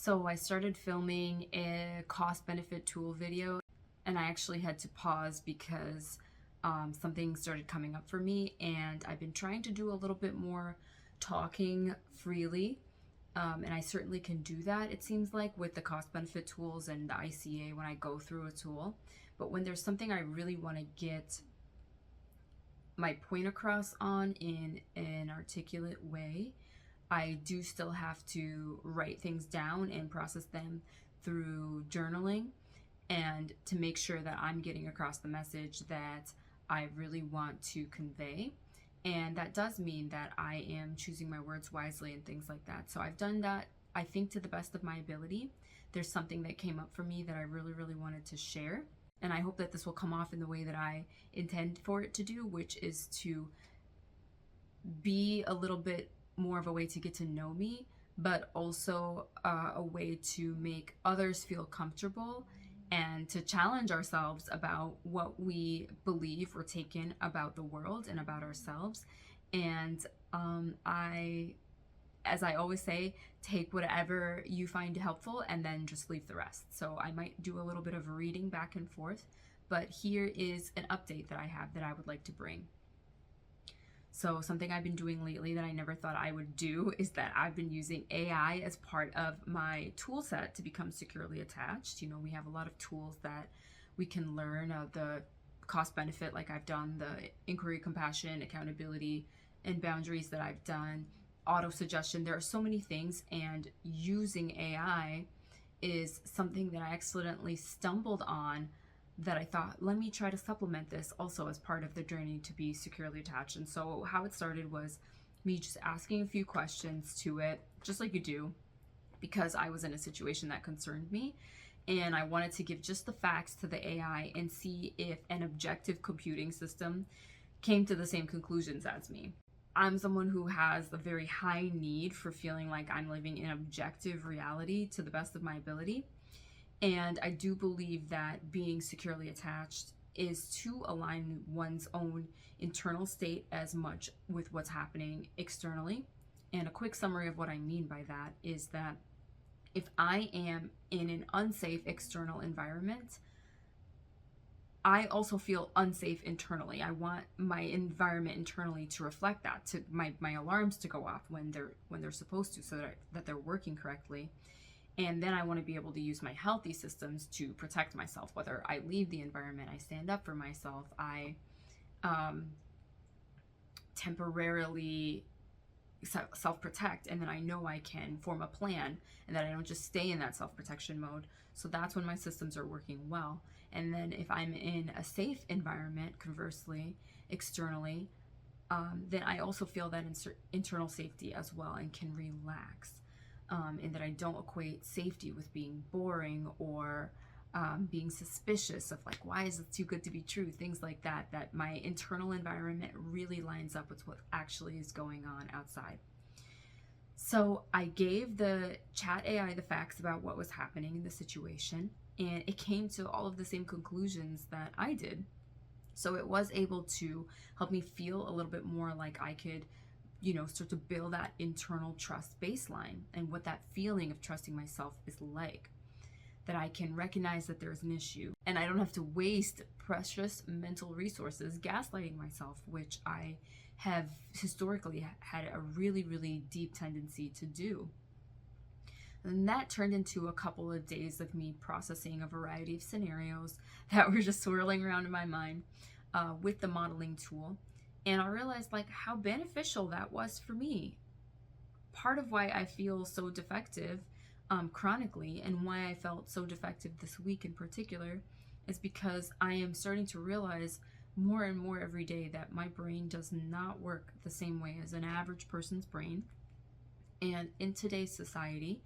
So I started filming a cost benefit tool video, and I actually had to pause because something started coming up for me, and I've been trying to do a little bit more talking freely. And I certainly can do that, it seems like, with the cost benefit tools and the ICA when I go through a tool. But when there's something I really want to get my point across on in an articulate way, I do still have to write things down and process them through journaling, and to make sure that I'm getting across the message that I really want to convey. And that does mean that I am choosing my words wisely and things like that. So I've done that, I think, to the best of my ability. There's something that came up for me that I really wanted to share. And I hope that this will come off in the way that I intend for it to do, which is to be a little bit more of a way to get to know me, but also a way to make others feel comfortable and to challenge ourselves about what we believe or take in about the world and about ourselves. And as I always say, take whatever you find helpful and then just leave the rest. So I might do a little bit of reading back and forth, but here is an update that I have that I would like to bring. So something I've been doing lately that I never thought I would do is that I've been using AI as part of my tool set to become securely attached. You know, we have a lot of tools that we can learn, the cost benefit, like I've done, the inquiry, compassion, accountability, and boundaries that I've done, auto suggestion. There are so many things, and using AI is something that I accidentally stumbled on, that I thought, let me try to supplement this also as part of the journey to be securely attached. And so how it started was me just asking a few questions to it, just like you do, because I was in a situation that concerned me, and I wanted to give just the facts to the AI and see if an objective computing system came to the same conclusions as me. I'm someone who has a very high need for feeling like I'm living in objective reality to the best of my ability. And I do believe that being securely attached is to align one's own internal state as much with what's happening externally. And a quick summary of what I mean by that is that if I am in an unsafe external environment, I also feel unsafe internally. I want my environment internally to reflect that, to my alarms to go off when they're supposed to, so that they're working correctly. And then I want to be able to use my healthy systems to protect myself, whether I leave the environment, I stand up for myself, I temporarily self-protect, and then I know I can form a plan and that I don't just stay in that self-protection mode. So that's when my systems are working well. And then if I'm in a safe environment, conversely, externally, then I also feel that internal safety as well and can relax. And that I don't equate safety with being boring or being suspicious of, like, why is it too good to be true, things like that, that my internal environment really lines up with what actually is going on outside. So I gave the chat AI the facts about what was happening in the situation, and it came to all of the same conclusions that I did. So it was able to help me feel a little bit more like I could, start to build that internal trust baseline and what that feeling of trusting myself is like. That I can recognize that there's an issue, and I don't have to waste precious mental resources gaslighting myself, which I have historically had a really deep tendency to do. And that turned into a couple of days of me processing a variety of scenarios that were just swirling around in my mind with the modeling tool. And I realized, like, how beneficial that was for me. Part of why I feel so defective chronically, and why I felt so defective this week in particular, is because I am starting to realize more and more every day that my brain does not work the same way as an average person's brain. And in today's society,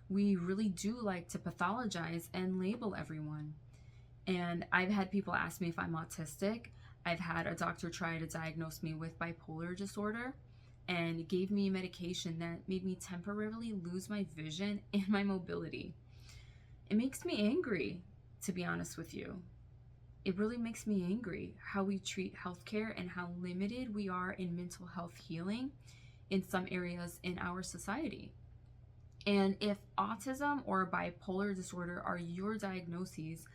we really do like to pathologize and label everyone. And I've had people ask me if I'm autistic. I've had a doctor try to diagnose me with bipolar disorder and gave me medication that made me temporarily lose my vision and my mobility. It makes me angry, to be honest with you. It really makes me angry how we treat healthcare and how limited we are in mental health healing in some areas in our society. And if autism or bipolar disorder are your diagnoses,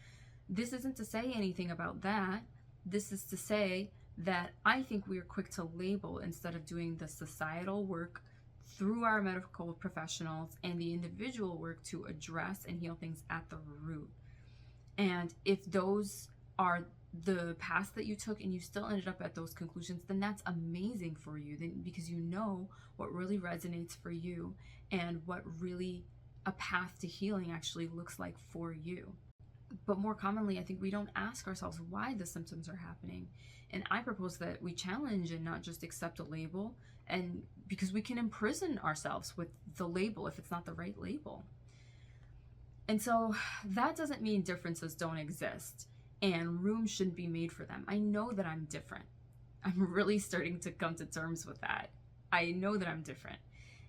this isn't to say anything about that. This is to say that I think we are quick to label instead of doing the societal work through our medical professionals and the individual work to address and heal things at the root. And if those are the paths that you took and you still ended up at those conclusions, then that's amazing for you, then, because you know what really resonates for you and what really a path to healing actually looks like for you. But more commonly, I think we don't ask ourselves why the symptoms are happening. And I propose that we challenge and not just accept a label, and because we can imprison ourselves with the label if it's not the right label. And so that doesn't mean differences don't exist and room shouldn't be made for them. I know that I'm different. I'm really starting to come to terms with that. I know that I'm different.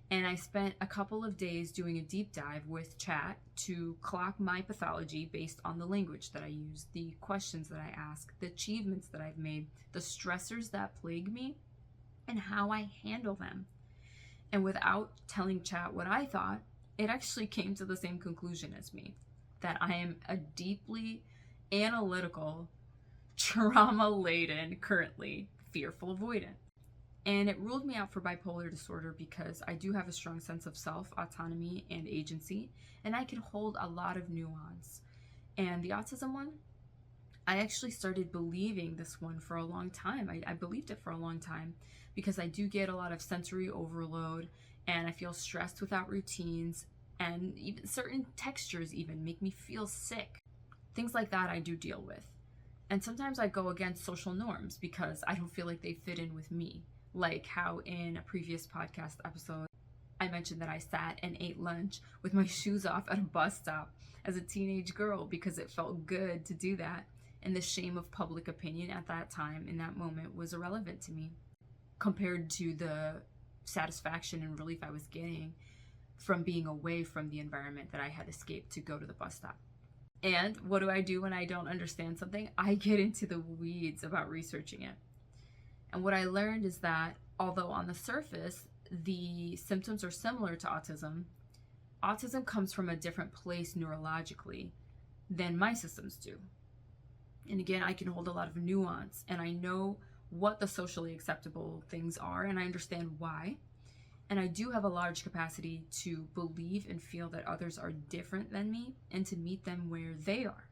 And I spent a couple of days doing a deep dive with chat to clock my pathology based on the language that I use, the questions that I ask, the achievements that I've made, the stressors that plague me, and how I handle them. And without telling chat what I thought, it actually came to the same conclusion as me, that I am a deeply analytical, trauma-laden, currently fearful avoidant. And it ruled me out for bipolar disorder because I do have a strong sense of self, autonomy, and agency, and I can hold a lot of nuance. And the autism one, I actually started believing this one for a long time. I believed it for a long time because I do get a lot of sensory overload, and I feel stressed without routines, and even certain textures even make me feel sick. Things like that I do deal with. And sometimes I go against social norms because I don't feel like they fit in with me. Like how in a previous podcast episode, I mentioned that I sat and ate lunch with my shoes off at a bus stop as a teenage girl because it felt good to do that. And the shame of public opinion at that time, in that moment, was irrelevant to me compared to the satisfaction and relief I was getting from being away from the environment that I had escaped to go to the bus stop. And what do I do when I don't understand something? I get into the weeds about researching it. And what I learned is that although on the surface the symptoms are similar to autism, autism comes from a different place neurologically than my systems do. And again, I can hold a lot of nuance, and I know what the socially acceptable things are, and I understand why. And I do have a large capacity to believe and feel that others are different than me and to meet them where they are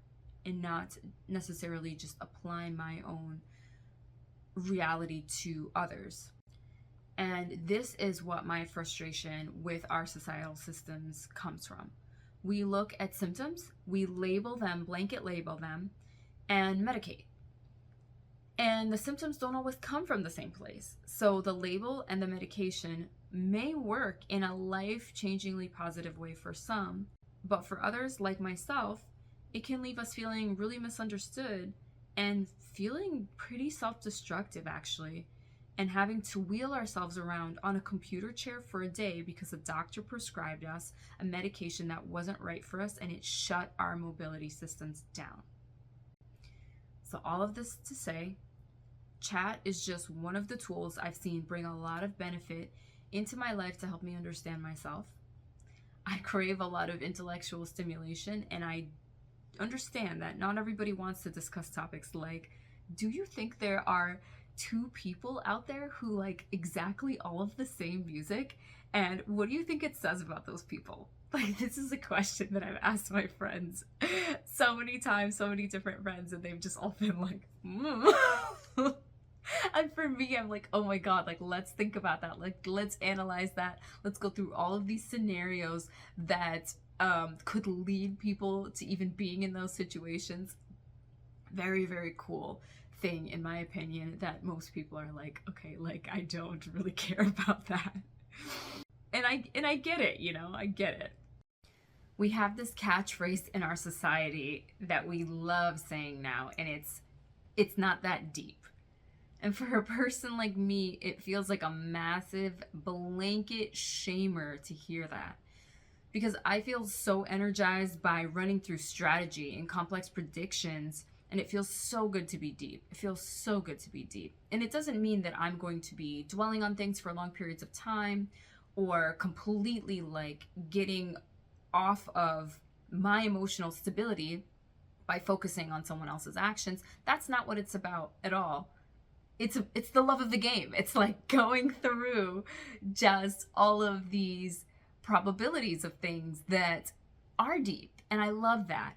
and not necessarily just apply my own reality to others. And this is what my frustration with our societal systems comes from. We look at symptoms, we label them, blanket label them, and medicate. And the symptoms don't always come from the same place. So the label and the medication may work in a life-changingly positive way for some, but for others, like myself, it can leave us feeling really misunderstood and feeling pretty self-destructive, actually, and having to wheel ourselves around on a computer chair for a day because a doctor prescribed us a medication that wasn't right for us and it shut our mobility systems down. So all of this to say, chat is just one of the tools I've seen bring a lot of benefit into my life to help me understand myself. I crave a lot of intellectual stimulation, and I understand that not everybody wants to discuss topics like, do you think there are two people out there who like exactly all of the same music? And what do you think it says about those people? Like, this is a question that I've asked my friends so many times, so many different friends, and they've just all been like, And for me, I'm like, oh my God, like, let's think about that. Like, let's analyze that. Let's go through all of these scenarios that could lead people to even being in those situations. Very, very cool thing, in my opinion, that most people are like, okay, like, I don't really care about that. And I get it, you know, I get it. We have this catchphrase in our society that we love saying now, and it's not that deep. And for a person like me, it feels like a massive blanket shamer to hear that. Because I feel so energized by running through strategy and complex predictions, and it feels so good to be deep. It feels so good to be deep. And it doesn't mean that I'm going to be dwelling on things for long periods of time or completely like getting off of my emotional stability by focusing on someone else's actions. That's not what it's about at all. It's the love of the game. It's like going through just all of these probabilities of things that are deep, and I love that.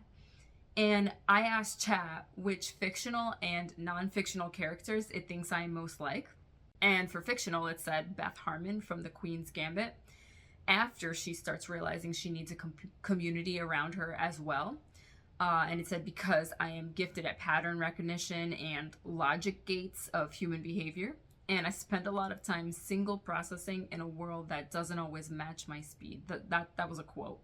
And I asked chat which fictional and non-fictional characters it thinks I'm most like. And for fictional, it said Beth Harmon from The Queen's Gambit, after she starts realizing she needs a community around her as well. And it said, because I am gifted at pattern recognition and logic gates of human behavior, and I spend a lot of time single processing in a world that doesn't always match my speed. That was a quote.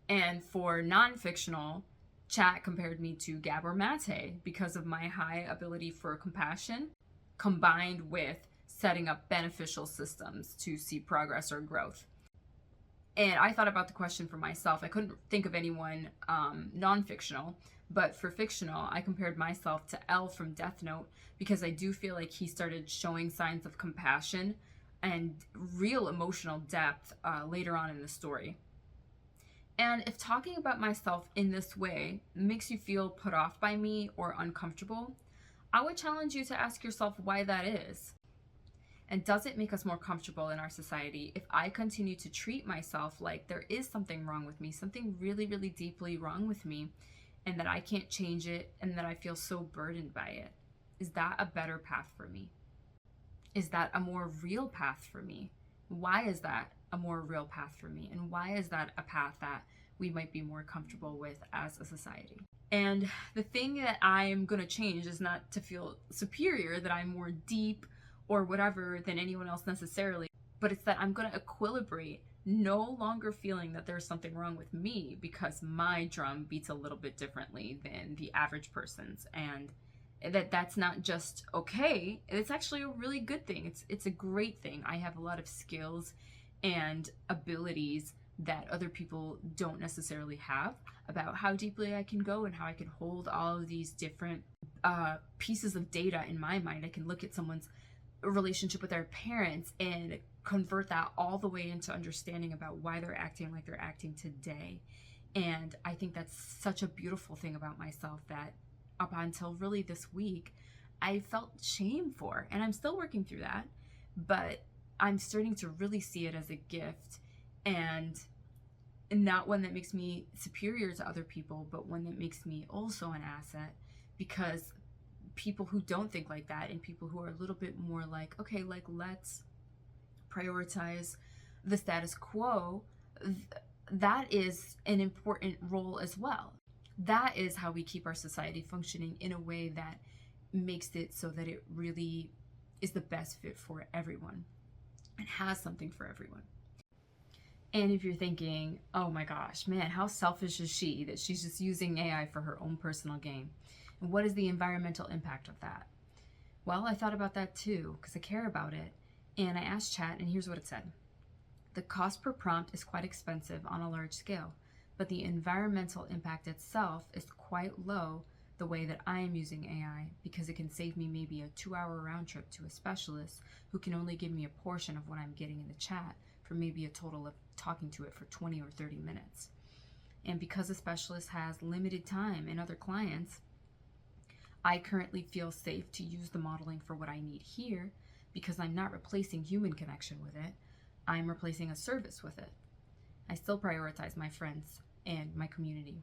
And for non-fictional, chat compared me to Gabor Mate because of my high ability for compassion, combined with setting up beneficial systems to see progress or growth. And I thought about the question for myself. I couldn't think of anyone non-fictional, but for fictional, I compared myself to L from Death Note because I do feel like he started showing signs of compassion and real emotional depth later on in the story. And if talking about myself in this way makes you feel put off by me or uncomfortable, I would challenge you to ask yourself why that is. And does it make us more comfortable in our society if I continue to treat myself like there is something wrong with me, something really, really deeply wrong with me, and that I can't change it, and that I feel so burdened by it? Is that a better path for me? Is that a more real path for me? Why is that a more real path for me? And why is that a path that we might be more comfortable with as a society? And the thing that I'm going to change is not to feel superior, that I'm more deep or whatever than anyone else necessarily, but it's that I'm going to equilibrate, no longer feeling that there's something wrong with me because my drum beats a little bit differently than the average person's, and that's not just okay, it's actually a really good thing. It's a great thing. I have a lot of skills and abilities that other people don't necessarily have about how deeply I can go and how I can hold all of these different pieces of data in my mind. I can look at someone's relationship with their parents and convert that all the way into understanding about why they're acting like they're acting today. And I think that's such a beautiful thing about myself that up until really this week I felt shame for, and I'm still working through that, but I'm starting to really see it as a gift, and not one that makes me superior to other people, but one that makes me also an asset, because people who don't think like that and people who are a little bit more like, okay, like let's prioritize the status quo, that is an important role as well. That is how we keep our society functioning in a way that makes it so that it really is the best fit for everyone and has something for everyone. And if you're thinking, oh my gosh, man, how selfish is she that she's just using AI for her own personal gain? And what is the environmental impact of that? Well, I thought about that too, because I care about it. And I asked chat, and here's what it said. The cost per prompt is quite expensive on a large scale, but the environmental impact itself is quite low the way that I am using AI, because it can save me maybe a 2-hour round trip to a specialist who can only give me a portion of what I'm getting in the chat for maybe a total of talking to it for 20 or 30 minutes. And because a specialist has limited time and other clients, I currently feel safe to use the modeling for what I need here, because I'm not replacing human connection with it. I'm replacing a service with it. I still prioritize my friends and my community.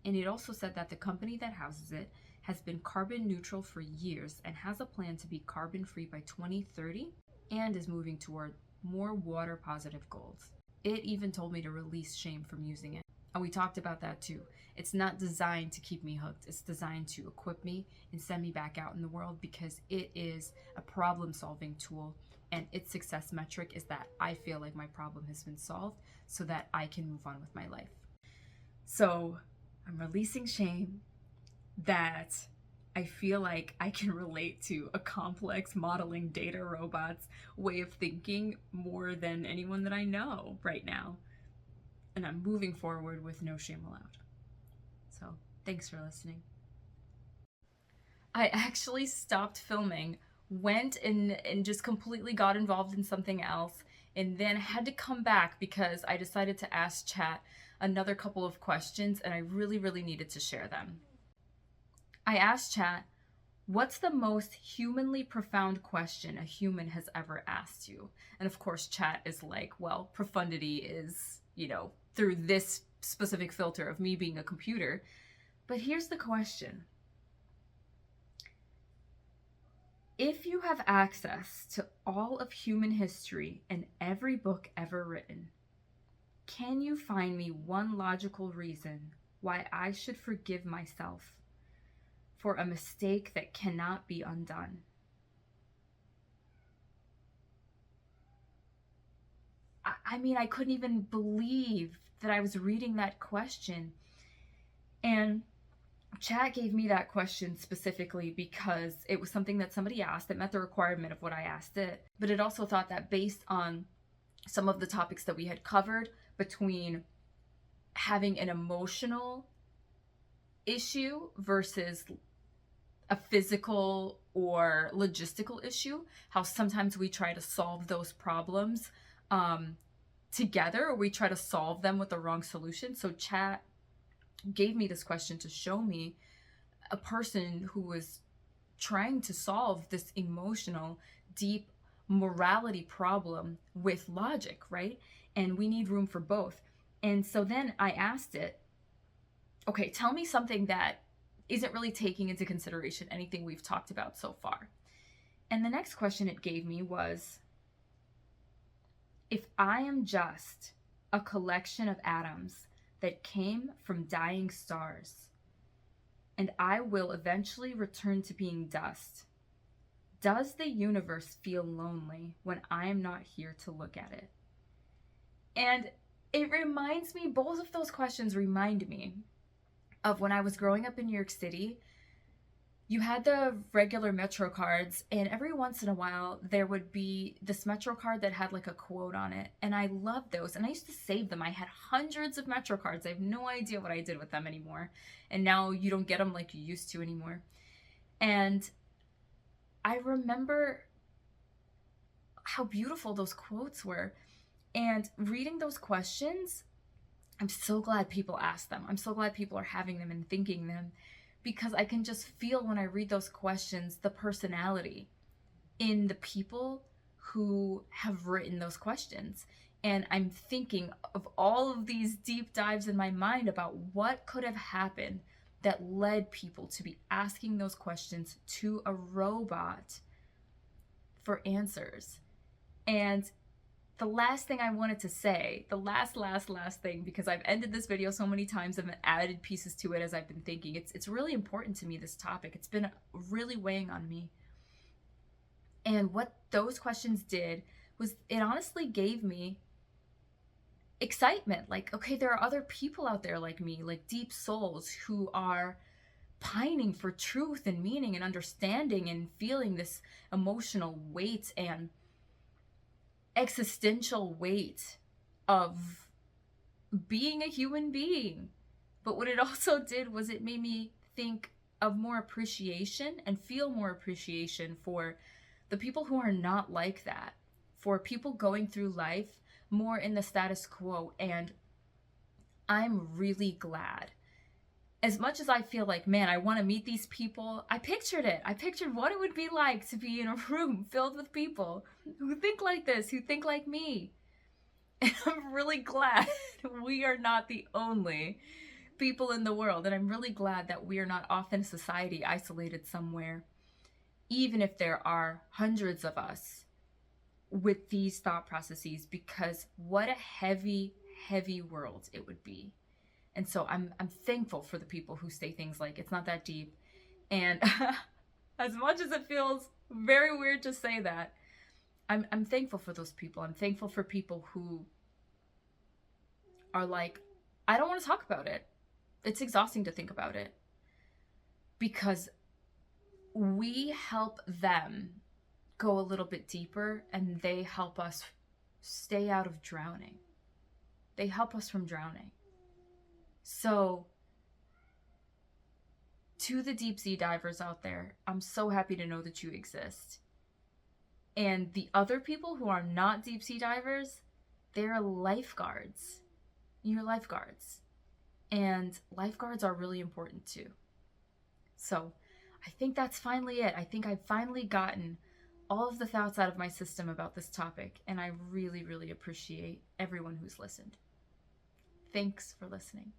And it also said that the company that houses it has been carbon neutral for years and has a plan to be carbon free by 2030 and is moving toward more water positive goals. It even told me to release shame from using it. And we talked about that too. It's not designed to keep me hooked. It's designed to equip me and send me back out in the world, because it is a problem solving tool, and its success metric is that I feel like my problem has been solved so that I can move on with my life. So I'm releasing shame that I feel like I can relate to a complex modeling data robot's way of thinking more than anyone that I know right now. And I'm moving forward with no shame allowed. So thanks for listening. I actually stopped filming, went and just completely got involved in something else, And then I had to come back because I decided to ask chat another couple of questions, and I really, really needed to share them. I asked chat, what's the most humanly profound question a human has ever asked you? And of course, chat is like, well, profundity is, through this specific filter of me being a computer. But here's the question. If you have access to all of human history and every book ever written, can you find me one logical reason why I should forgive myself for a mistake that cannot be undone? I mean, I couldn't even believe that I was reading that question. And chat gave me that question specifically because it was something that somebody asked that met the requirement of what I asked it. But it also thought that based on some of the topics that we had covered, between having an emotional issue versus a physical or logistical issue, how sometimes we try to solve those problems together, or we try to solve them with the wrong solution. So chat gave me this question to show me a person who was trying to solve this emotional, deep morality problem with logic, right? And we need room for both. And so then I asked it, okay, tell me something that isn't really taking into consideration anything we've talked about so far. And the next question it gave me was, if I am just a collection of atoms that came from dying stars, and I will eventually return to being dust, does the universe feel lonely when I am not here to look at it? And it reminds me, both of those questions remind me of when I was growing up in New York City. You had the regular Metro cards, and every once in a while there would be this Metro card that had like a quote on it, and I loved those, and I used to save them. I had hundreds of Metro cards. I have no idea what I did with them anymore, and now you don't get them like you used to anymore. And I remember how beautiful those quotes were, and reading those questions, I'm so glad people ask them. I'm so glad people are having them and thinking them, because I can just feel when I read those questions the personality in the people who have written those questions. And I'm thinking of all of these deep dives in my mind about what could have happened that led people to be asking those questions to a robot for answers. And the last thing I wanted to say, the last thing, because I've ended this video so many times and added pieces to it as I've been thinking. It's really important to me, this topic. It's been really weighing on me. And what those questions did was it honestly gave me excitement. Like, okay, there are other people out there like me, like deep souls who are pining for truth and meaning and understanding and feeling this emotional weight and existential weight of being a human being. But what it also did was it made me think of more appreciation and feel more appreciation for the people who are not like that, for people going through life more in the status quo. And I'm really glad. As much as I feel like, man, I want to meet these people, I pictured it. I pictured what it would be like to be in a room filled with people who think like this, who think like me. And I'm really glad we are not the only people in the world. And I'm really glad that we are not off in society isolated somewhere, even if there are hundreds of us with these thought processes, because what a heavy, heavy world it would be. And so I'm thankful for the people who say things like, it's not that deep. And as much as it feels very weird to say that, I'm thankful for those people. I'm thankful for people who are like, I don't want to talk about it. It's exhausting to think about it. Because we help them go a little bit deeper, and they help us stay out of drowning. They help us from drowning. So, to the deep sea divers out there, I'm so happy to know that you exist. And the other people who are not deep sea divers, they're lifeguards. You're lifeguards. And lifeguards are really important too. So I think that's finally it. I think I've finally gotten all of the thoughts out of my system about this topic, and I really, really appreciate everyone who's listened. Thanks for listening.